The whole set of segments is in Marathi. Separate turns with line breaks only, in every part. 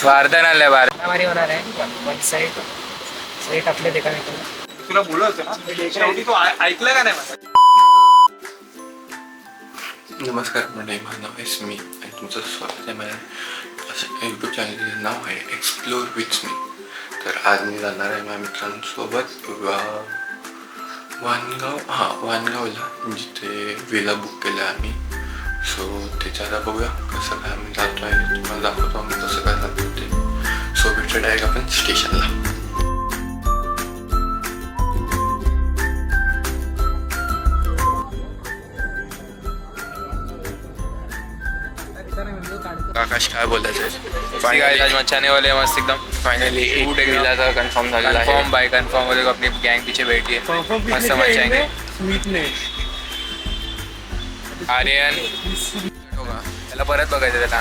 वारदान आलंय
मारामारी होणार आहे. वन साईड साईड आपले देखा
तुला बोललो होतो ना शेवटी तू ऐकलं का नाही माझं?
नमस्कार मंडळी, माझं नाव आहे स्मी आणि तुमचं स्वागत आहे माझ्या असं यूट्यूब चॅनलचं नाव आहे एक्सप्लोर विथ मी. तर आज मी जाणार आहे माझ्या मित्रांसोबत वानगावला, जिथे विला बुक केला आम्ही. सो त्याच्याला बघूया कसं काय आम्ही जातो आहे, तुम्हाला दाखवतो आम्ही कसं काय जातो ते. सो भेटूया डायरेक्ट आपण स्टेशनला. आकाश काय बोलायचं
आज मचाने वाले मस्त एकदम
फायनली विलाचा कन्फर्म झालेला आहे.
कन्फर्म बाय कन्फर्म वाले को अपनी गैंग पीछे बैठी है, मस्त मचाएंगे. आर्यन त्याला परत बघायचं त्याला.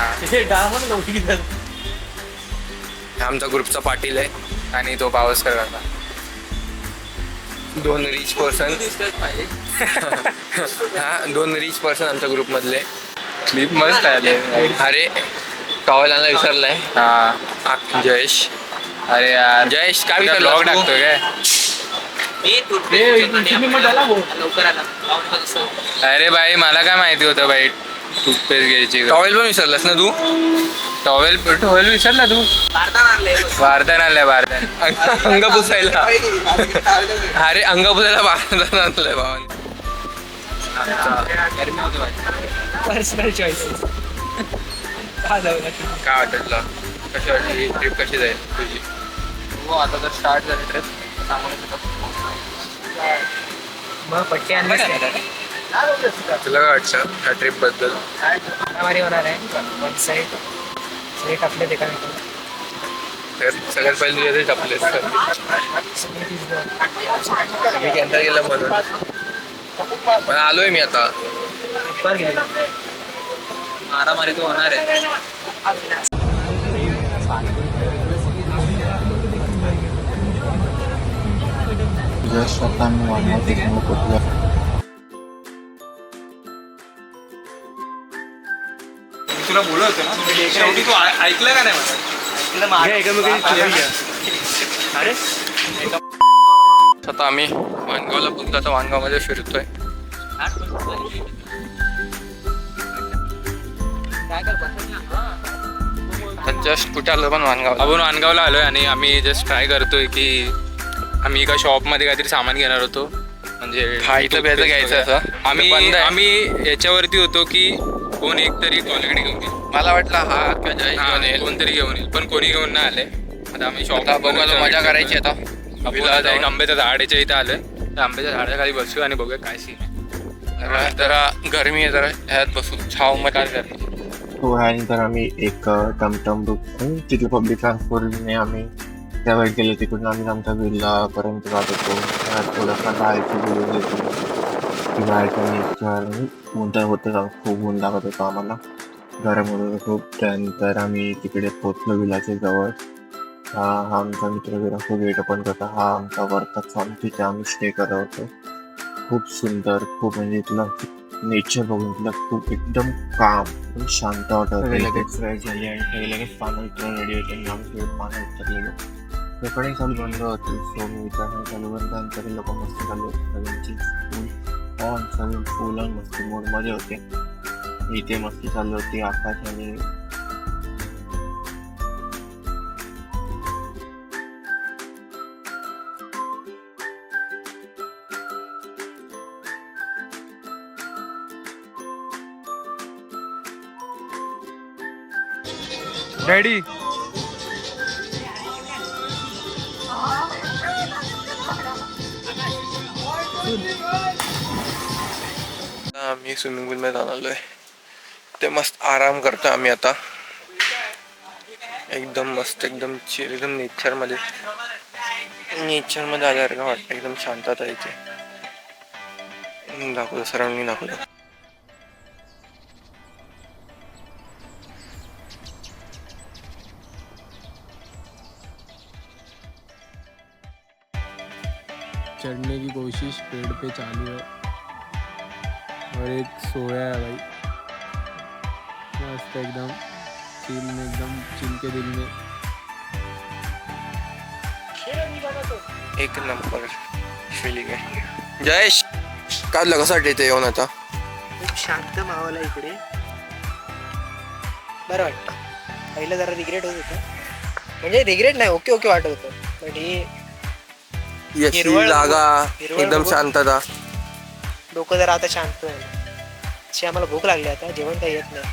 आमचा ग्रुपचा पाटील आहे
आणि तो पावसकर करता.
दोन रिच पर्सन दोन रिच पर्सन आमच्या ग्रुपमधले.
क्लिप मस्त आले.
अरे टॉवेल आणायला विसरलाय. जयेश.
अरे यार
जयेश काय
ब्लॉग
विसरला
टाकतोय काय? अरे भाई मला काय माहिती होतं भाई टूथपेस्ट घ्यायची.
टॉवेल पण विसरलास ना तू?
टॉवेल विसरला तू? वारदान आलंय वारदान.
अंग पुसायला. अरे अंग पुसायला वारदान आणलंय भावाने.
Personal choices.
काय वाटत तुला? कशी वाटली ट्रिप? कशी जाईल तुझी?
हो आता तर स्टार्ट झाली ट्रिप.
मग पट्टी आणलीस का?
तुला काय वाटतं ह्या ट्रिप बद्दल?
मारामारी होणार आहे. वन साईड साईड आपले देखा
तर सगळ्यात पहिले तुझ्या इथे टपले मी कॅन्सल केलं म्हणून. पण आलोय मी आता.
मारामारी तो होणार आहे.
तुला बोललो होतो ना शेवटी तू ऐकलं का नाही माझं?
आता आम्ही वानगावला पोहोचलो. आता वानगावमध्ये फिरतोय. जस्ट कुठे आलो पण वानगाव.
आपण वानगावला आलोय आणि आम्ही जस्ट ट्राय करतोय की आम्ही एका शॉपमध्ये काहीतरी सामान घेणार होतो. म्हणजे
खायचं प्यायचं घ्यायचं असं.
आम्ही याच्यावरती होतो की कोण एक तरी क्वालिटी घेऊन येईल.
मला वाटलं हा घेऊन येईल,
कोणतरी घेऊन येईल, पण कोणी घेऊन नाही आले. आता आम्ही शॉप
बघू, मजा करायची आता.
एक आंब्याच्या झाडाच्या इथं आलोय. त्या आंब्याच्या झाडाखाली बसू आणि बघूया काय सीन आहे.
जरा गरमी आहे, जरा ह्यात बसू छाव मग काय करतो.
हो, ह्यानंतर आम्ही एक टमटम बुक तिथलं पब्लिक ट्रान्सपोर्टने आम्ही त्या वेळ केलं. तिकडून आम्ही आमच्या विल्लापर्यंत जात होतो. थोडंफार बाहेरचं बोलून घेतो की बाहेरचं नेचर ऊन तर होतं, खूप ऊन लागत होतं आम्हाला, गरम होत होतं खूप. त्यानंतर आम्ही तिकडे पोचलो विलाच्या जवळ. हा आमचा मित्र जरा खूप गेट ओपन करता. हा आमचा वरताच फॉर्म, तिथे आम्ही स्टे करत होतो. खूप सुंदर, खूप म्हणजे तुला नेचर बघून तुला खूप एकदम काम, खूप शांत वाटत. लगेच फ्रेश झाली आणि लगेच पानं उतरून रेडी होते आणि आम्ही पानं उतरलेलो. पेपरही चालू बंद होती. सो मी विचार चालू बंद आणि तरी लोक मस्त चालू होते. सगळ्यांची फुल ऑन, सगळे फुल ऑन मस्ती मोडमध्ये होते. इथे मस्ती चालू होती. आकाश आणि
रेडी.
आम्ही स्विमिंग पूल मध्ये जाऊन आलोय. ते मस्त आराम करतो आम्ही आता. एकदम मस्त, एकदम चिल, एकदम नेचर मध्ये आल्यासारखं वाटतं. एकदम शांतता इथे. दाखवतो सराउंडिंग दाखवतो.
चढ़ने की कोशिश पेड़ पे चालू है और एक सोया है भाई मस्त एकदम. चिल में एकदम चिल के दिल में.
एक नंबर फिलिंग आहे. जयेश काय कसं वाटते इथे येऊन आता?
खूप शांत माहोल आहे इकडे. बरं वाटतं. पहिलं जरा रिग्रेट होत होतं, म्हणजे रिग्रेट नाही, ओके ओके वाटत होतं, पण ही
याची
हिरवळ-
जागा
हिरवळ
एकदम
बघून-
शांतता.
डोकं जरा आता शांत झालं. अशी आम्हाला भूक लागली, आता जेवण काही येत नाही.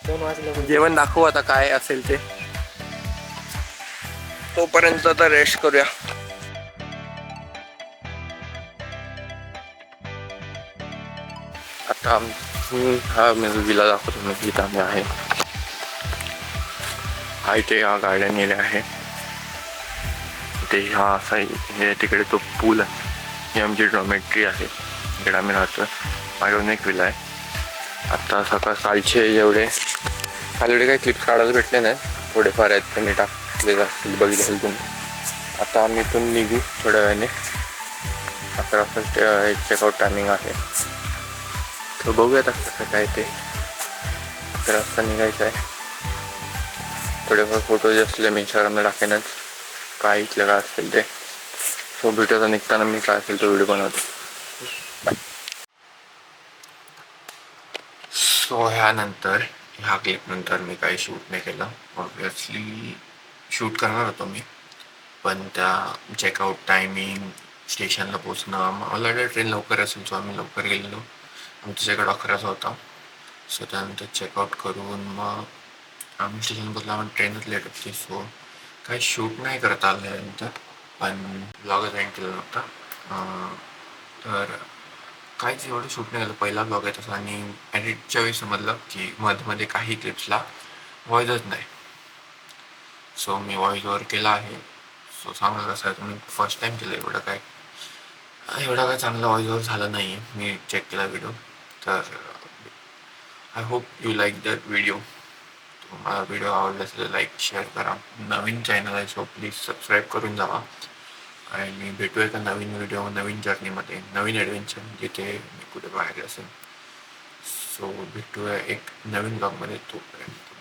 2 वाजले.
जेवण दाखवू आता काय असेल ते. तोपर्यंत तर रेस्ट करूया. आता हा मी विला दाखवतो मी इथं आम्ही आहे. हा इथे हा गार्डन एरिया आहे. ते हा असा हे तिकडे तो पूल आहे. ही आमची डॉमेट्री आहे. इकडे आम्ही राहतो. माझ्याकडून एक विला आहे. आता कालचे जेवढे काही क्लिप्स काढायला भेटले नाही, थोडेफार आहेत त्यांनी टाकले असतील, बघितले असेल तुम्ही. आता आम्ही इथून निघू थोड्या वेळाने. 11 वाजता चेकआउट टायमिंग आहे. तर बघूयात कसं काय ते. 11 वाजता निघायचं आहे. थोडेफार फोटोज असले मी इंस्टाग्रामला टाकेनच, काय इथलं काय असेल ते. सो भेटूया निघताना मी काय असेल तो व्हिडिओ बनवतो. बाय. सो ह्यानंतर ह्या क्लिपनंतर मी काही शूट नाही केलं. ऑब्वियसली शूट करणार होतो मी, पण त्या चेकआउट टायमिंग, स्टेशनला पोचणं, मला ट्रेन लवकर असेल, सो आम्ही लवकर गेलेलो. आमच्या चेकआउट 11चा होता. सो त्यानंतर चेकआउट करून मग आम्ही स्टेशन पोचला. आम्ही ट्रेनच लेट होती, सो काही शूट नाही करता आलं त्यानंतर. पण ब्लॉगच एंड केला नव्हता. तर काहीच एवढं शूट नाही झालं. पहिला ब्लॉग आहे तसा. आणि एडिटच्या वेळी समजलं की मध्ये काही क्लिप्सला व्हॉइसच नाही. सो मी व्हॉइस ओव्हर केला आहे. सो सांगा कसं आहे, तुम्ही फर्स्ट टाईम केलं. एवढं काय चांगलं व्हॉइस ओव्हर झालं नाही. मी चेक केला व्हिडिओ. तर I hope you like that video. तुम्हाला व्हिडिओ आवडला असेल लाईक शेअर करा. नवीन चॅनल आहे, सो प्लीज सबस्क्राईब करून जावा. आणि भेटूया एका नवीन व्हिडिओ, नवीन जर्नीमध्ये, नवीन ॲडव्हेंचर, जिथे मी कुठे बाहेर असेल. सो भेटूया एक नवीन ब्लॉगमध्ये. तोपर्यंत